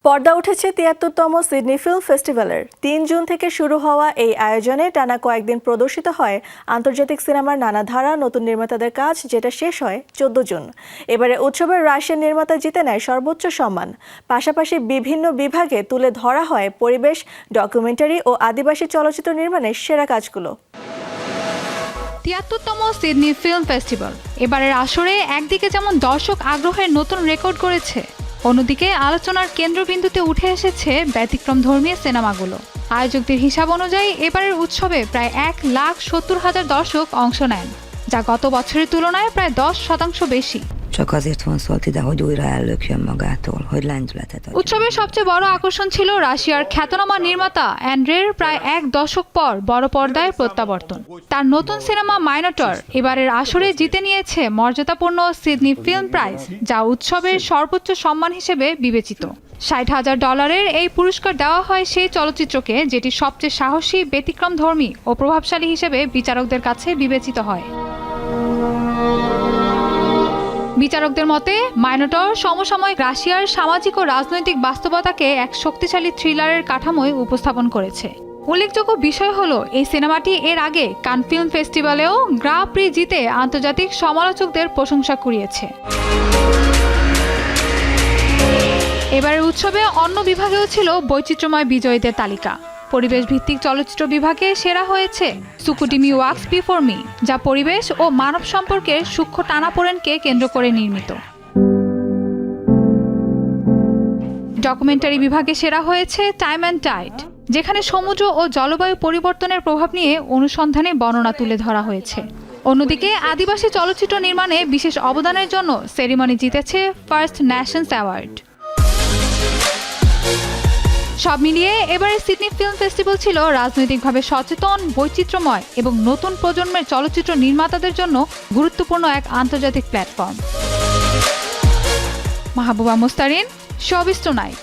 পর্দা উঠেছে ৭৩তম Sydney film ফেস্টিভ্যালের ৩ June থেকে শুরু হওয়া এই আয়োজনে টানা কয়েকদিন প্রদর্শিত হয় আন্তর্জাতিক সিনেমার নানা ধারা নতুন নির্মাতাদের কাজ, যেটা শেষ হয় ১৪ জুন। এবারে উৎসবের রাশিয়ান নির্মাতা জিতে নেয় সর্বোচ্চ সম্মান। পাশাপাশি বিভিন্ন বিভাগে তুলে ধরা হয় পরিবেশ, ডকুমেন্টারি ও আদিবাসী চলচ্চিত্র নির্মাণের সেরা কাজগুলো। ৭৩তম সিডনি ফিল্ম ফেস্টিভ্যাল এবারের আসরে একদিকে যেমন দর্শক আগ্রহের নতুন রেকর্ড করেছে, অন্যদিকে আলোচনার কেন্দ্রবিন্দুতে উঠে এসেছে ব্যতিক্রমধর্মী সিনেমাগুলো। আয়োজকদের হিসাব অনুযায়ী এবারের উৎসবে প্রায় ১,৭০,০০০ দর্শক অংশ নেন, যা গত বছরের তুলনায় প্রায় 10% বেশি। Csak azért van szólt ide, hogy újra ellökjön magától, hogy lendületet adjon. উৎসবের সবচেয়ে বড় আকর্ষণ ছিল রাশিয়ার খ্যাতনামা নির্মাতা অ্যান্ড্রের প্রায় ১ দশক পর বড় পর্দায় প্রত্যাবর্তন। তার নতুন সিনেমা মাইনোটর এবারের আসরে জিতে নিয়েছে মর্যাদাপূর্ণ সিডনি ফিল্ম প্রাইজ, যা উৎসবের সর্বোচ্চ সম্মান হিসেবে বিবেচিত। $৬০,০০০ এই পুরস্কার দেওয়া হয় সেই চলচ্চিত্রকে যেটি সবচেয়ে সাহসী, ব্যতিক্রমধর্মী ও প্রভাবশালী হিসেবে বিচারকদের কাছে বিবেচিত হয়। বিচারকদের মতে মাইনোটর সমসাময়িক রাশিয়ার সামাজিক ও রাজনৈতিক বাস্তবতাকে এক শক্তিশালী থ্রিলারের কাঠামোয় উপস্থাপন করেছে। উল্লেখযোগ্য বিষয় হলো, এই সিনেমাটি এর আগে কান ফিল্ম ফেস্টিভ্যালেও গ্রা প্রি জিতে আন্তর্জাতিক সমালোচকদের প্রশংসা কুড়িয়েছে। এবারের উৎসবে অন্য বিভাগেও ছিল বৈচিত্র্যময় বিজয়ীদের তালিকা। পরিবেশ ভিত্তিক চলচ্চিত্র বিভাগে সেরা হয়েছে সুকুটিমি ওয়াক্স বিফোর মি, যা পরিবেশ ও মানব সম্পর্কের সূক্ষ্ম টানাপোড়েনকে কেন্দ্র করে নির্মিত। ডকুমেন্টারি বিভাগে সেরা হয়েছে টাইম অ্যান্ড টাইড, যেখানে সমুদ্র ও জলবায়ু পরিবর্তনের প্রভাব নিয়ে অনুসন্ধানে বর্ণনা তুলে ধরা হয়েছে। অন্যদিকে আদিবাসী চলচ্চিত্র নির্মাণে বিশেষ অবদানের জন্য সেরিমনি জিতেছে ফার্স্ট নেশনস অ্যাওয়ার্ড। সব মিলিয়ে এবারে সিডনি ফিল্ম ফেস্টিভ্যাল ছিল রাজনৈতিকভাবে সচেতন, বৈচিত্র্যময় এবং নতুন প্রজন্মের চলচ্চিত্র নির্মাতাদের জন্য গুরুত্বপূর্ণ এক আন্তর্জাতিক platform. Mahbuba Mustarin, showbiz tonight.